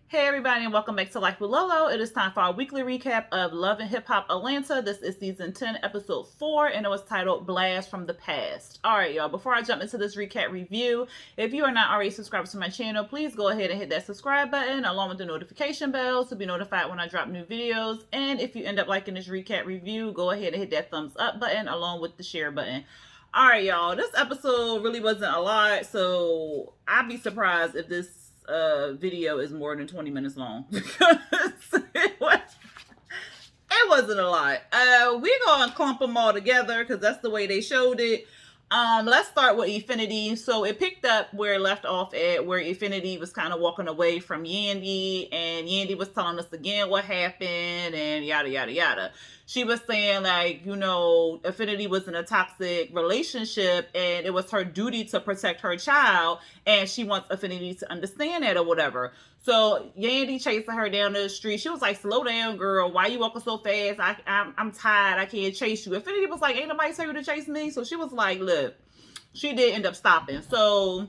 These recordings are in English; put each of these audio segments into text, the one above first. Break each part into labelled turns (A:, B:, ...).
A: Hey everybody and welcome back to Life with Lolo. It is time for our weekly recap of Love and Hip Hop Atlanta. This is season 10, episode 4, and it was titled Blast from the Past. Alright y'all, before I jump into this recap review, if you are not already subscribed to my channel, please go ahead and hit that subscribe button along with the notification bell to be notified when I drop new videos. And if you end up liking this recap review, go ahead and hit that thumbs up button along with the share button. Alright y'all, this episode really wasn't a lot, so I'd be surprised if this video is more than 20 minutes long because it wasn't a lot. We're gonna clump them all together because that's the way they showed it. Let's start with Affinity. So it picked up where it left off at, where Affinity was kind of walking away from Yandy, and Yandy was telling us again what happened and yada yada yada. She was saying, like, Affinity was in a toxic relationship and it was her duty to protect her child, and she wants Affinity to understand that or whatever. So Yandy chasing her down the street. She was like, slow down, girl. Why you walking so fast? I'm tired. I can't chase you. Affinity was like, ain't nobody tell you to chase me. So she was like, look, she did end up stopping. So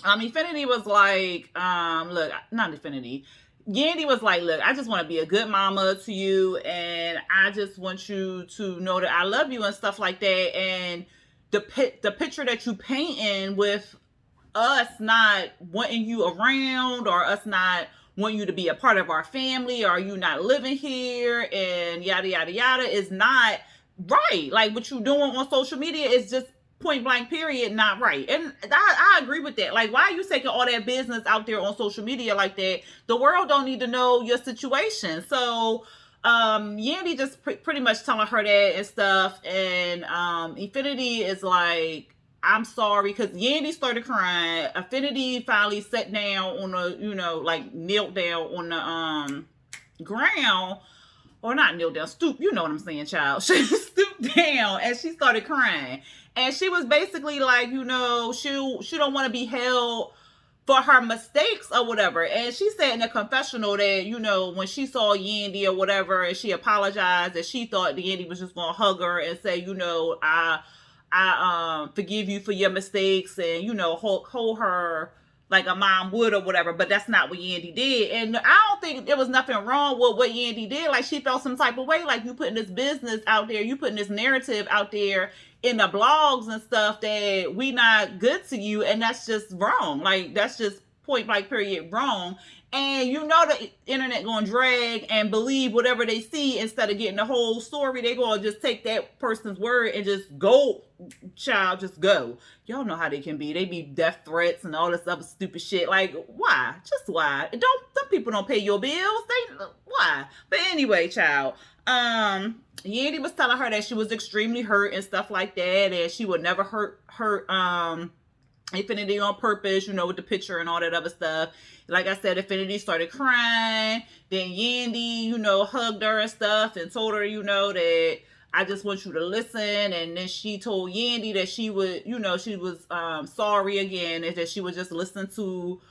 A: Affinity was like, look, not Affinity. Yandy was like, look, I just want to be a good mama to you, and I just want you to know that I love you and stuff like that. And the picture that you painting with us not wanting you around, or us not wanting you to be a part of our family, or you not living here and yada yada yada, is not right. Like, what you doing on social media is just point blank period not right. And I agree with that. Like, why are you taking all that business out there on social media like that? The world don't need to know your situation. So Yandy just pretty much telling her that and stuff, and Affinity is like, I'm sorry, because Yandy started crying. Affinity finally sat down on the, like knelt down on the ground, or not kneel down, stoop, you know what I'm saying, child. She stooped down and she started crying. And she was basically like, she don't want to be held for her mistakes or whatever. And she said in a confessional that, when she saw Yandy or whatever, and she apologized, that she thought the Yandy was just gonna hug her and say, I forgive you for your mistakes, and hold her like a mom would or whatever. But that's not what Yandy did. And I don't think there was nothing wrong with what Yandy did. Like, she felt some type of way, like, you putting this business out there, you putting this narrative out there in the blogs and stuff that we not good to you, and that's just wrong. Like, that's just point blank period wrong. And the internet gonna drag and believe whatever they see instead of getting the whole story. They gonna just take that person's word and just go, child, just go. Y'all know how they can be. They be death threats and all this other stupid shit. Like, why? Just why? Some people don't pay your bills. Why? But anyway, child. Yandy was telling her that she was extremely hurt and stuff like that, and she would never hurt Affinity on purpose, with the picture and all that other stuff. Like I said, Affinity started crying. Then Yandy, hugged her and stuff and told her, that I just want you to listen. And then she told Yandy that she would, she was sorry again, and that she would just listen to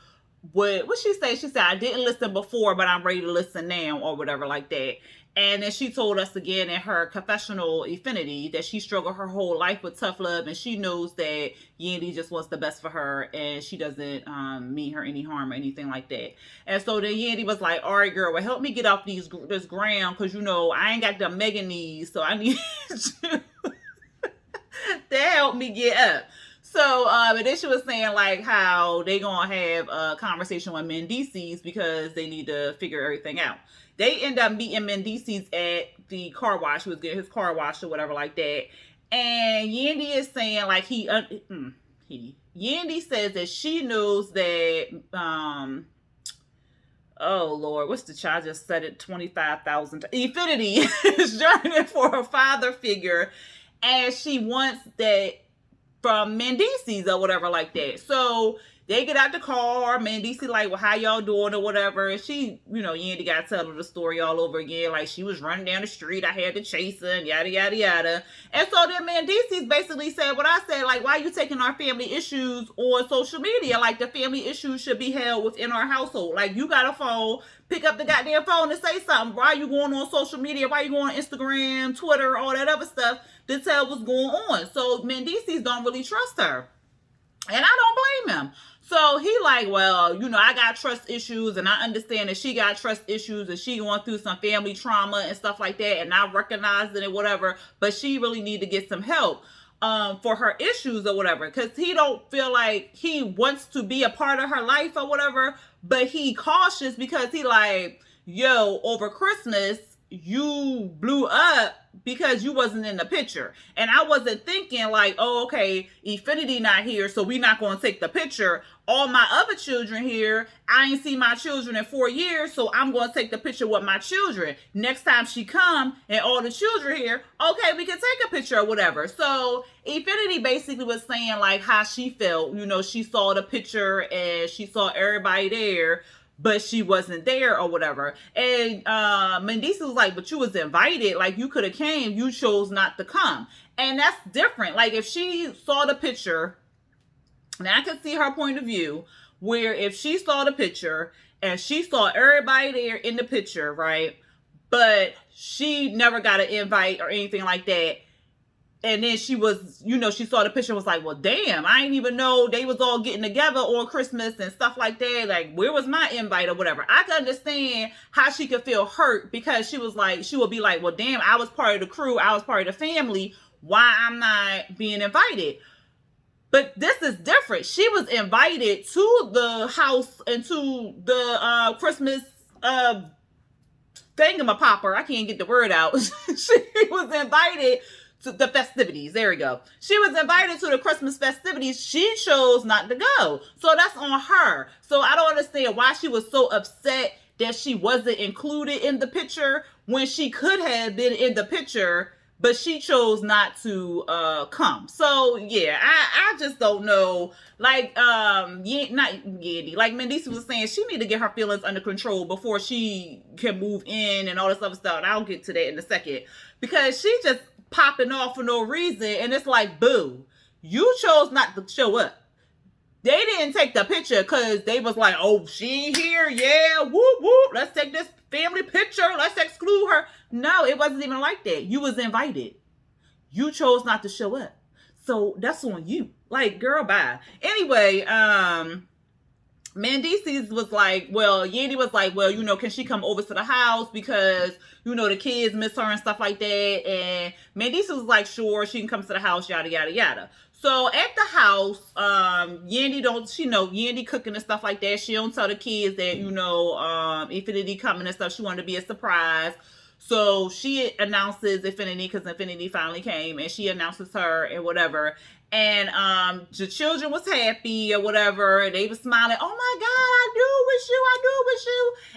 A: what she say? She said, I didn't listen before, but I'm ready to listen now, or whatever like that. And then she told us again in her confessional, Affinity, that she struggled her whole life with tough love, and she knows that Yandy just wants the best for her, and she doesn't mean her any harm or anything like that. And so then Yandy was like, all right, girl, well, help me get off this ground, because, I ain't got the mega knees, so I need you to help me get up. So, and then she was saying, like, how they gonna have a conversation with Mendes because they need to figure everything out. They end up meeting Mendes at the car wash. He was getting his car washed or whatever like that. And Yandy is saying, like, Yandy says that she knows that, oh Lord, what's the child just said it 25,000 Affinity is yearning for a father figure, and she wants that from Mendes or whatever like that. So they get out the car. Mendes like, well, how y'all doing or whatever. And she, Yandy got to tell her the story all over again. Like, she was running down the street. I had to chase her and yada, yada, yada. And so then Mendes basically said what I said, like, why are you taking our family issues on social media? Like, the family issues should be held within our household. Like, you got a phone, pick up the goddamn phone and say something. Why are you going on social media? Why are you going on Instagram, Twitter, all that other stuff to tell what's going on? So Mendes don't really trust her. And I don't blame him. So he like, well, I got trust issues, and I understand that she got trust issues, and she going through some family trauma and stuff like that, and I recognize it and whatever, but she really need to get some help for her issues or whatever, because he don't feel like he wants to be a part of her life or whatever, but he cautious because he like, yo, over Christmas you blew up because you wasn't in the picture. And I wasn't thinking like, oh, okay, Affinity not here, so we not going to take the picture. All my other children here, I ain't seen my children in 4 years, so I'm going to take the picture with my children. Next time she come and all the children here, okay, we can take a picture or whatever. So Affinity basically was saying like how she felt. She saw the picture and she saw everybody there, but she wasn't there or whatever. And Mendes was like, but you was invited. Like, you could have came. You chose not to come. And that's different. Like, if she saw the picture, and I can see her point of view, where if she saw the picture and she saw everybody there in the picture, right, but she never got an invite or anything like that, and then she was, she saw the picture and was like, well, damn, I didn't even know they was all getting together on Christmas and stuff like that. Like, where was my invite or whatever? I can understand how she could feel hurt, because she would be like, well, damn, I was part of the crew. I was part of the family. Why I'm not being invited? But this is different. She was invited to the house and to the Christmas thingamapopper. I can't get the word out. She was invited to the festivities. There we go. She was invited to the Christmas festivities. She chose not to go. So that's on her. So I don't understand why she was so upset that she wasn't included in the picture when she could have been in the picture, but she chose not to come. So yeah, I just don't know. Like not Yandy, like Mendes was saying, she need to get her feelings under control before she can move in and all this other stuff. And I'll get to that in a second, because she just popping off for no reason, and it's like, boo, you chose not to show up. They didn't take the picture because they was like, oh, she here, yeah, whoop whoop, let's take this family picture, let's exclude her. No, it wasn't even like that. You was invited. You chose not to show up, so that's on you. Like, girl, bye. Anyway, Mendes was like, well, Yandy was like, well, can she come over to the house because, the kids miss her and stuff like that. And Mendes was like, sure, she can come to the house, yada, yada, yada. So at the house, Yandy cooking and stuff like that. She don't tell the kids that, Affinity coming and stuff. She wanted to be a surprise. So she announces Affinity, because Affinity finally came, and she announces her and whatever. And the children was happy or whatever. They was smiling. Oh my God, I do wish you.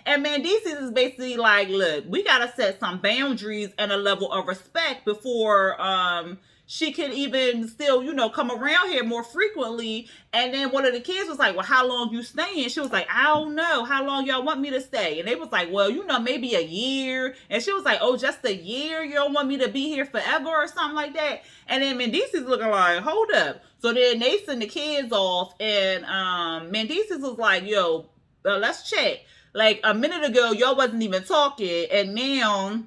A: And Mendes is basically like, look, we got to set some boundaries and a level of respect before she can even still, come around here more frequently. And then one of the kids was like, well, how long you staying? She was like, I don't know. How long y'all want me to stay? And they was like, well, maybe a year. And she was like, oh, just a year? You don't want me to be here forever or something like that? And then Mendes is looking like, hold up. So then they send the kids off, and Mendes was like, yo, let's check. Like, a minute ago, y'all wasn't even talking, and now,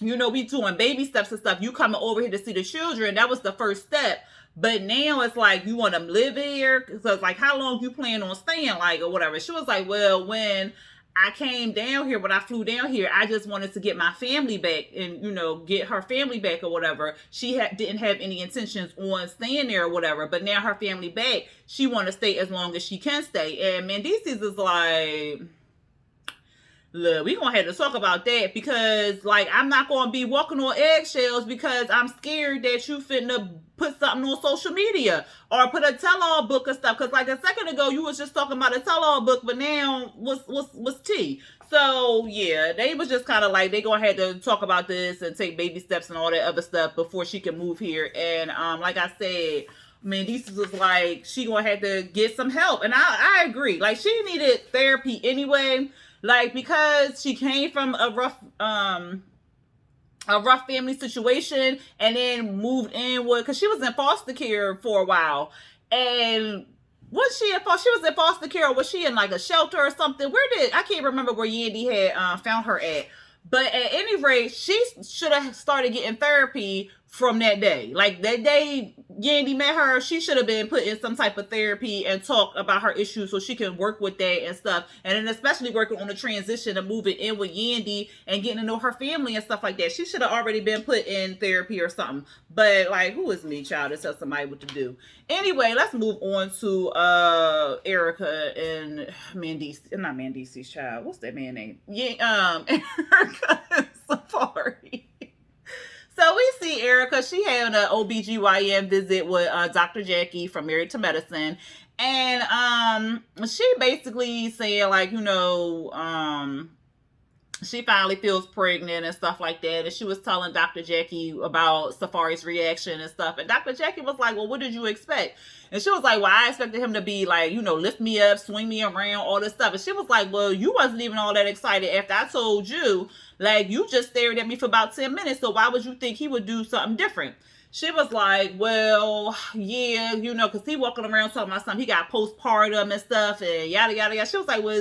A: we doing baby steps and stuff. You coming over here to see the children. That was the first step. But now it's like, you want to live here? So it's like, how long you plan on staying, like, or whatever. She was like, well, when I came down here, when I flew down here, I just wanted to get my family back and, get her family back or whatever. She didn't have any intentions on staying there or whatever. But now her family back, she want to stay as long as she can stay. And Mendes is like, look, we gonna have to talk about that, because like, I'm not gonna be walking on eggshells because I'm scared that you finna put something on social media or put a tell-all book or stuff. Because like a second ago, you was just talking about a tell-all book, but now what's tea? So yeah, they was just kind of like, they gonna have to talk about this and take baby steps and all that other stuff before she can move here. And like I said, Mendes was like, she gonna have to get some help, and I agree. Like, she needed therapy anyway. Like, because she came from a rough family situation, and then moved in because she was in foster care for a while. And was she in foster care, or was she in like a shelter or something? I can't remember where Yandy had found her at. But at any rate, she should have started getting therapy from that day. Like that day Yandy met her, she should have been put in some type of therapy and talk about her issues so she can work with that and stuff. And then especially working on the transition of moving in with Yandy and getting to know her family and stuff like that. She should have already been put in therapy or something. But like, who is me, child, to tell somebody what to do? Anyway, let's move on to Erika and Mendes. Not Mendes' child. What's that man name? Yeah, Erika and Safari. So we see Erika, she had an OBGYN visit with Dr. Jackie from Married to Medicine. And she basically said, like, she finally feels pregnant and stuff like that. And she was telling Dr. Jackie about Safari's reaction and stuff. And Dr. Jackie was like, well, what did you expect? And she was like, well, I expected him to be like, lift me up, swing me around, all this stuff. And she was like, well, you wasn't even all that excited after I told you. Like, you just stared at me for about 10 minutes. So why would you think he would do something different? She was like, well, yeah, because he walking around talking about something. He got postpartum and stuff and yada, yada, yada. She was like, well,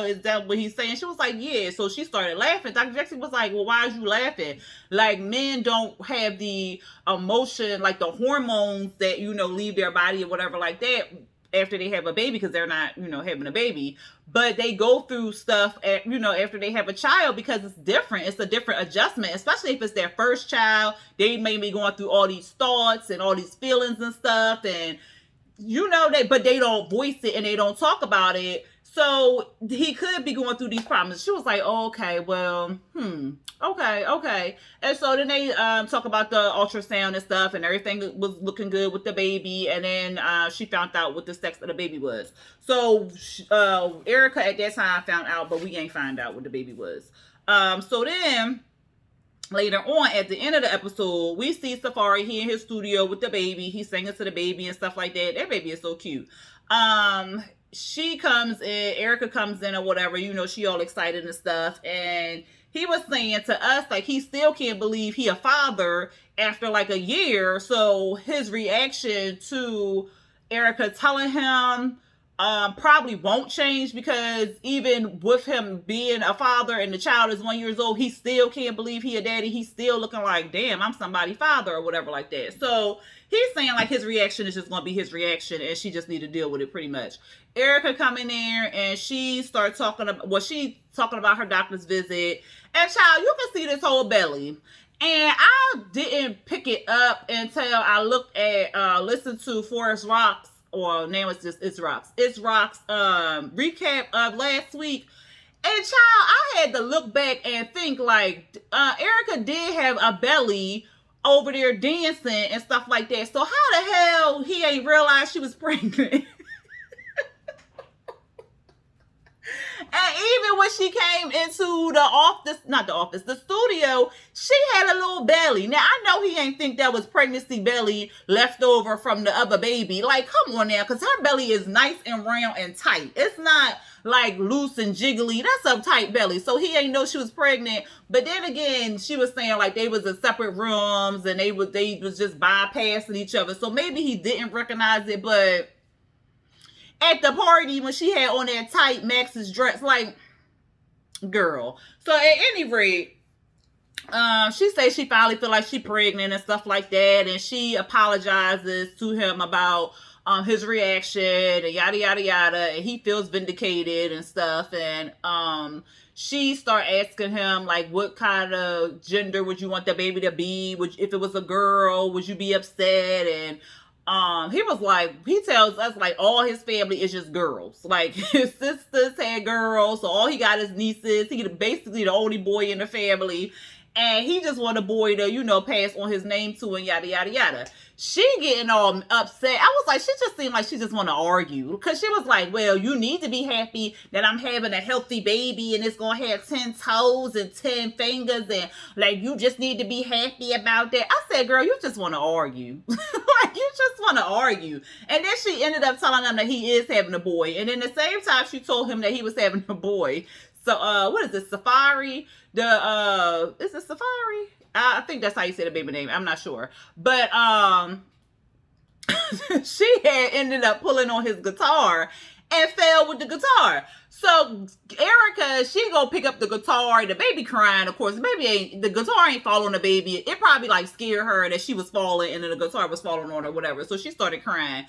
A: is that what he's saying? She was like, yeah. So she started laughing. Dr. Jackson was like, well, why is you laughing? Like, men don't have the emotion, like the hormones that, leave their body or whatever like that after they have a baby, because they're not, having a baby. But they go through stuff, after they have a child, because it's different. It's a different adjustment, especially if it's their first child. They may be going through all these thoughts and all these feelings and stuff. And, but they don't voice it and they don't talk about it. So he could be going through these problems. She was like, oh, okay, well, okay. And so then they talk about the ultrasound and stuff, and everything was looking good with the baby. And then she found out what the sex of the baby was. So Erika at that time found out, but we ain't find out what the baby was. So then later on, at the end of the episode, we see Safari, he in his studio with the baby. He's singing to the baby and stuff like that. That baby is so cute. She comes in, Erika comes in or whatever, she all excited and stuff. And he was saying to us, like, he still can't believe he a father after like a year. So his reaction to Erika telling him probably won't change, because even with him being a father and the child is 1 year old, he still can't believe he a daddy. He's still looking like, damn, I'm somebody's father or whatever like that. So he's saying like his reaction is just going to be his reaction, and she just need to deal with it pretty much. Erika come in there and she started talking about her doctor's visit. And child, you can see this whole belly. And I didn't pick it up until I looked at, listened to Forest Rock's, or now it's just It's Rock's recap of last week. And child, I had to look back and think like, Erika did have a belly over there dancing and stuff like that. So how the hell he ain't realized she was pregnant? And even when she came into the studio, she had a little belly. Now, I know he ain't think that was pregnancy belly left over from the other baby. Like, come on now, because her belly is nice and round and tight. It's not like loose and jiggly. That's a tight belly. So he ain't know she was pregnant. But then again, she was saying like they was in separate rooms and they was just bypassing each other. So maybe he didn't recognize it, but at the party when she had on that tight Max's dress, like, girl. So at any rate, she says she finally feel like she pregnant and stuff like that, and she apologizes to him about his reaction and yada yada yada, and he feels vindicated and stuff. And she start asking him like, what kind of gender would you want the baby to be? If it was a girl, would you be upset? And he was like, he tells us like all his family is just girls. Like his sisters had girls, so all he got is nieces. He basically the only boy in the family. And he just want a boy to, pass on his name to, and yada, yada, yada. She getting all upset. I was like, she just seemed like she just want to argue. Because she was like, well, you need to be happy that I'm having a healthy baby and it's going to have 10 toes and 10 fingers. And, like, you just need to be happy about that. I said, girl, you just want to argue. Like, you just want to argue. And then she ended up telling him that he is having a boy. And then the same time she told him that he was having a boy. So, what is this? Safari? Is it Safari? I think that's how you say the baby name. I'm not sure. But, she had ended up pulling on his guitar and fell with the guitar. So, Erika Erika, she go pick up the guitar, the baby crying, of course. The guitar ain't fall on the baby. It probably like scared her that she was falling and then the guitar was falling on her, whatever. So she started crying.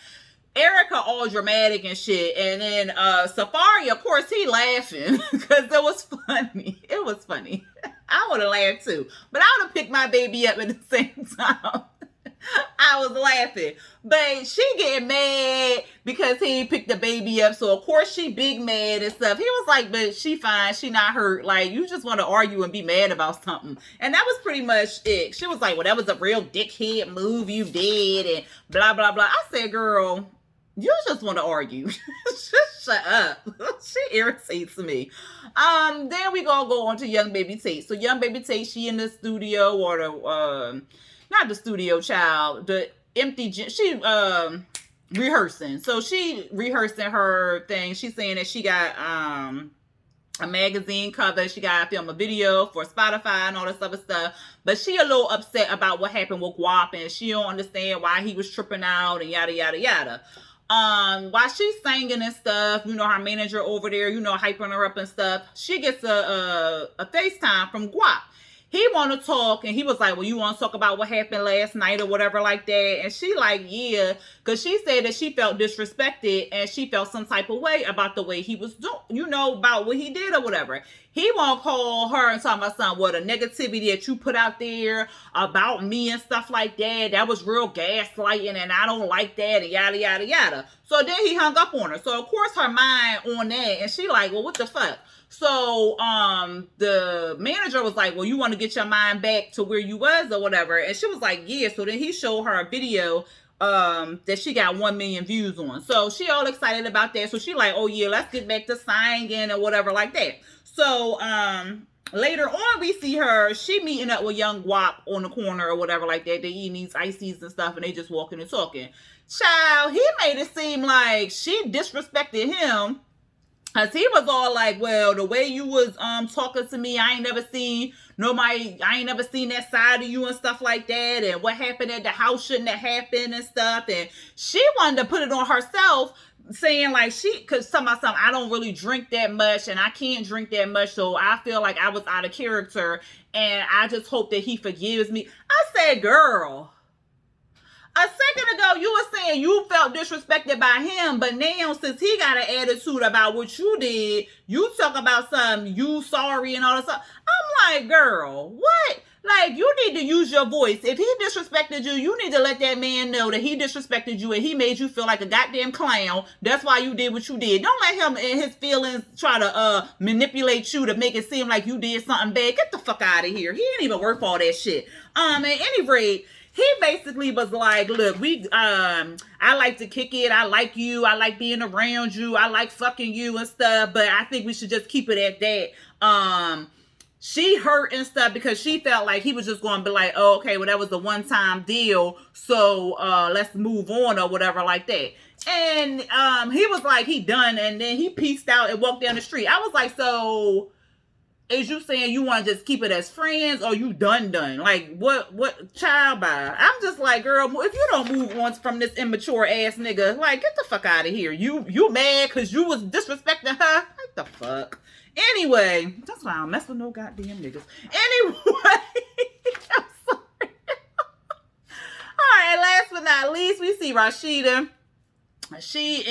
A: Erika all dramatic and shit. And then Safari, of course, he laughing because it was funny. It was funny. I would have laughed too. But I would have picked my baby up at the same time. I was laughing. But she getting mad because he picked the baby up. So, of course, she big mad and stuff. He was like, but she fine. She not hurt. Like, you just want to argue and be mad about something. And that was pretty much it. She was like, well, that was a real dickhead move you did and blah, blah, blah. I said, girl, you just want to argue. Just shut up. She irritates me. Then we gonna go on to Young Baby Tate. So Young Baby Tate, she in the studio or the not the studio child, the empty gym. She rehearsing. So she rehearsing her thing. She's saying that she got a magazine cover. She got to film a video for Spotify and all this other stuff. But she a little upset about what happened with Guap and she don't understand why he was tripping out and yada yada yada. While she's singing and stuff, you know, her manager over there, you know, hyping her up and stuff, she gets a FaceTime from Guap. He want to talk, and he was like, well, you want to talk about what happened last night or whatever like that? And she like, yeah, because she said that she felt disrespected and she felt some type of way about the way he was doing, you know, about what he did or whatever. He want to call her and talk about something, what, the negativity that you put out there about me and stuff like that. That was real gaslighting, and I don't like that, and yada, yada, yada. So then he hung up on her. So, of course, her mind on that, and she like, well, what the fuck? So, the manager was like, well, you want to get your mind back to where you was or whatever. And she was like, yeah. So then he showed her a video, that she got 1 million views on. So she all excited about that. So she like, oh yeah, let's get back to singing or whatever like that. So, later on we see her, she meeting up with Young Guap on the corner or whatever like that. They eating these ices and stuff and they just walking and talking. Child, he made it seem like she disrespected him. Cause he was all like, well, the way you was talking to me, I ain't never seen that side of you and stuff like that. And what happened at the house shouldn't have happened and stuff. And she wanted to put it on herself, saying like cause something, I don't really drink that much and I can't drink that much. So I feel like I was out of character and I just hope that he forgives me. I said, girl, a second ago, you were saying you felt disrespected by him, but now since he got an attitude about what you did, you talk about something, you sorry and all that stuff. I'm like, girl, what? Like, you need to use your voice. If he disrespected you, you need to let that man know that he disrespected you and he made you feel like a goddamn clown. That's why you did what you did. Don't let him in his feelings try to manipulate you to make it seem like you did something bad. Get the fuck out of here. He ain't even worth all that shit. At any rate, he basically was like, look, I like to kick it. I like you. I like being around you. I like fucking you and stuff. But I think we should just keep it at that. She hurt and stuff because she felt like he was just going to be like, oh, okay, well, that was a one-time deal. So let's move on or whatever like that. And he was like, he done. And then he peaced out and walked down the street. I was like, so is you saying you want to just keep it as friends or you done? Like, what child by? I'm just like, girl, if you don't move on from this immature ass nigga, like, get the fuck out of here. You mad because you was disrespecting her? What the fuck? Anyway, that's why I don't mess with no goddamn niggas. Anyway, I'm sorry. All right, last but not least, we see Rashida. She's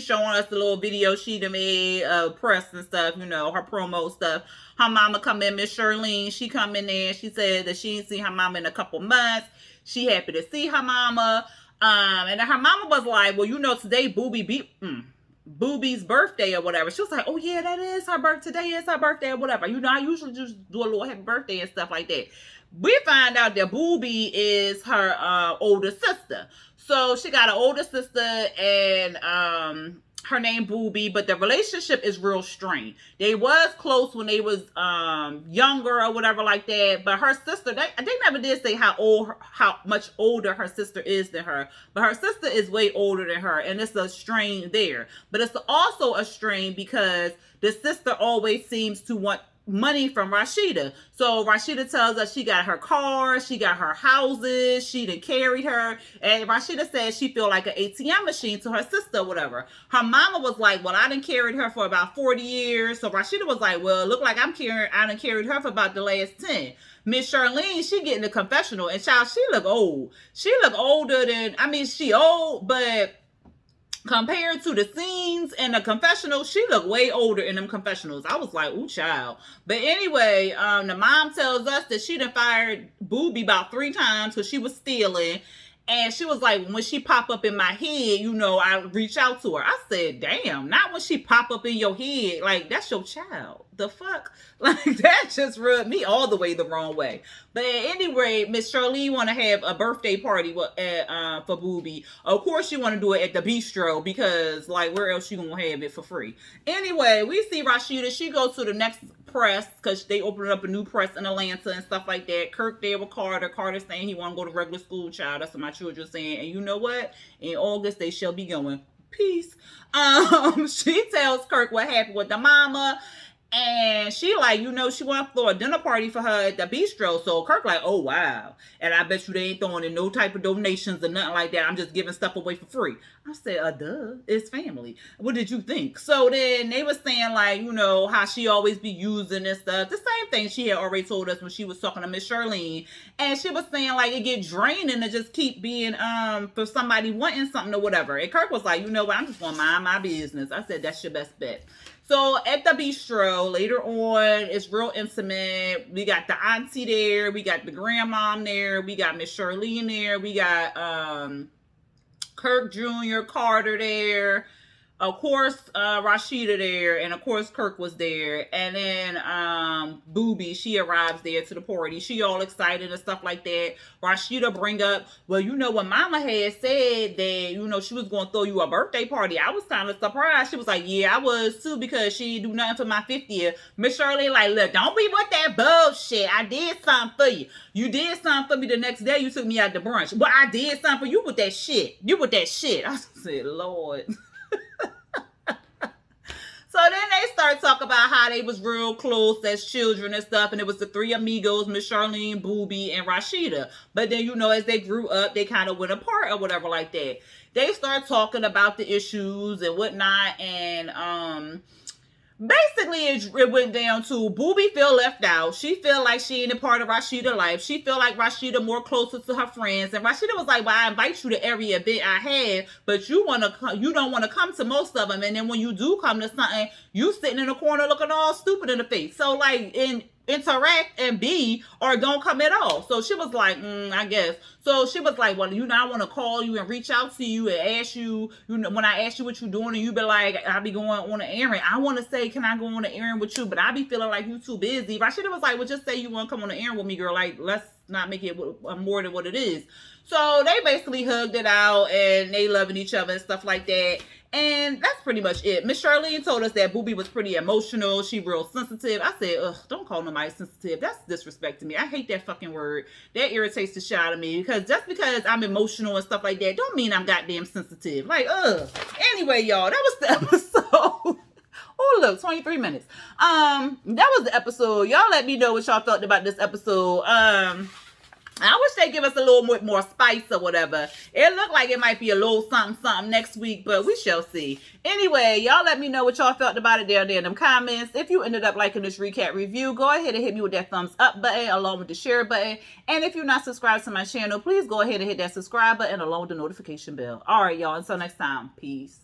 A: showing us the little video she made, press and stuff, you know, her promo stuff. Her mama come in, Miss Shirlene, she come in there, she said that she ain't seen her mama in a couple months. She happy to see her mama. And her mama was like, well, you know, today Booby's birthday or whatever. She was like, oh yeah, that is her birthday. Today is her birthday or whatever. You know, I usually just do a little happy birthday and stuff like that. We find out that Booby is her older sister. So she got an older sister and her name Booby, but the relationship is real strained. They was close when they was younger or whatever like that, but her sister, they never did say how much older her sister is than her, but her sister is way older than her, and it's a strain there. But it's also a strain because the sister always seems to want money from Rashida. So Rashida tells us she got her car, she got her houses, she done carried her, and Rashida says she feel like an ATM machine to her sister or whatever. Her mama was like, well, I done carried her for about 40 years. So Rashida was like, well, look like I done carried her for about the last 10. Miss Charlene, she getting the confessional, and child, she look old. She look older than, I mean, she old, but compared to the scenes and the confessional, she looked way older in them confessionals. I was like, ooh, child. But anyway, the mom tells us that she done fired Booby about 3 times because she was stealing. And she was like, when she pop up in my head, you know, I reach out to her. I said, damn, not when she pop up in your head. Like, that's your child. The fuck? Like, that just rubbed me all the way the wrong way. But anyway, Miss Charlene want to have a birthday party for Booby. Of course, she want to do it at the bistro because, like, where else she going to have it for free? Anyway, we see Rashida. She goes to the next press because they opened up a new press in Atlanta and stuff like that. Kirk there with Carter. Carter saying he want to go to regular school, child. That's what my children saying. And you know what? In August, they shall be going. Peace. She tells Kirk what happened with the mama. And she like, you know, she want to throw a dinner party for her at the bistro. So Kirk like, oh, wow. And I bet you they ain't throwing in no type of donations or nothing like that. I'm just giving stuff away for free. I said, duh, it's family. What did you think? So then they were saying like, you know, how she always be using and stuff. The same thing she had already told us when she was talking to Miss Charlene. And she was saying like it get draining to just keep being, for somebody wanting something or whatever. And Kirk was like, you know what, I'm just going to mind my business. I said, that's your best bet. So at the bistro, later on, it's real intimate. We got the auntie there. We got the grandmom there. We got Miss Charlene there. We got Kirk Jr., Carter there. Of course, Rashida there. And of course, Kirk was there. And then Booby, she arrives there to the party. She all excited and stuff like that. Rashida bring up, well, you know, when Mama had said that, you know, she was going to throw you a birthday party, I was kind of surprised. She was like, yeah, I was too, because she didn't do nothing for my 50th. Miss Shirley like, look, don't be with that bullshit. I did something for you. You did something for me the next day. You took me out to brunch. But I did something for you with that shit. You with that shit. I said, Lord. So then they start talking about how they was real close as children and stuff. And it was the 3 amigos, Miss Charlene, Booby, and Rashida. But then, you know, as they grew up, they kind of went apart or whatever like that. They start talking about the issues and whatnot. And basically, it went down to Booby feel left out. She feel like she ain't a part of Rashida's life. She feel like Rashida more closer to her friends. And Rashida was like, well, I invite you to every event I have, but you don't want to come to most of them. And then when you do come to something, you sitting in the corner looking all stupid in the face. So like interact and be, or don't come at all. So she was like, I guess. So she was like, well, you know, I want to call you and reach out to you and ask you, you know, when I ask you what you're doing, and you be like, I'll be going on an errand. I want to say, can I go on an errand with you? But I be feeling like you too busy. Rashida was like, well, just say you want to come on an errand with me, girl. Like, let's not make it more than what it is. So they basically hugged it out and they loving each other and stuff like that. And that's pretty much it. Miss Charlene told us that Booby was pretty emotional. She real sensitive. I said, ugh, don't call nobody sensitive. That's disrespect to me. I hate that fucking word. That irritates the shit out of me. Because just because I'm emotional and stuff like that, don't mean I'm goddamn sensitive. Like, ugh. Anyway, y'all, that was the episode. Oh, look, 23 minutes. That was the episode. Y'all let me know what y'all thought about this episode. I wish they'd give us a little bit more spice or whatever. It looked like it might be a little something next week, but we shall see. Anyway, y'all let me know what y'all felt about it down there in them comments. If you ended up liking this recap review, go ahead and hit me with that thumbs up button along with the share button. And if you're not subscribed to my channel, please go ahead and hit that subscribe button along with the notification bell. All right, y'all. Until next time. Peace.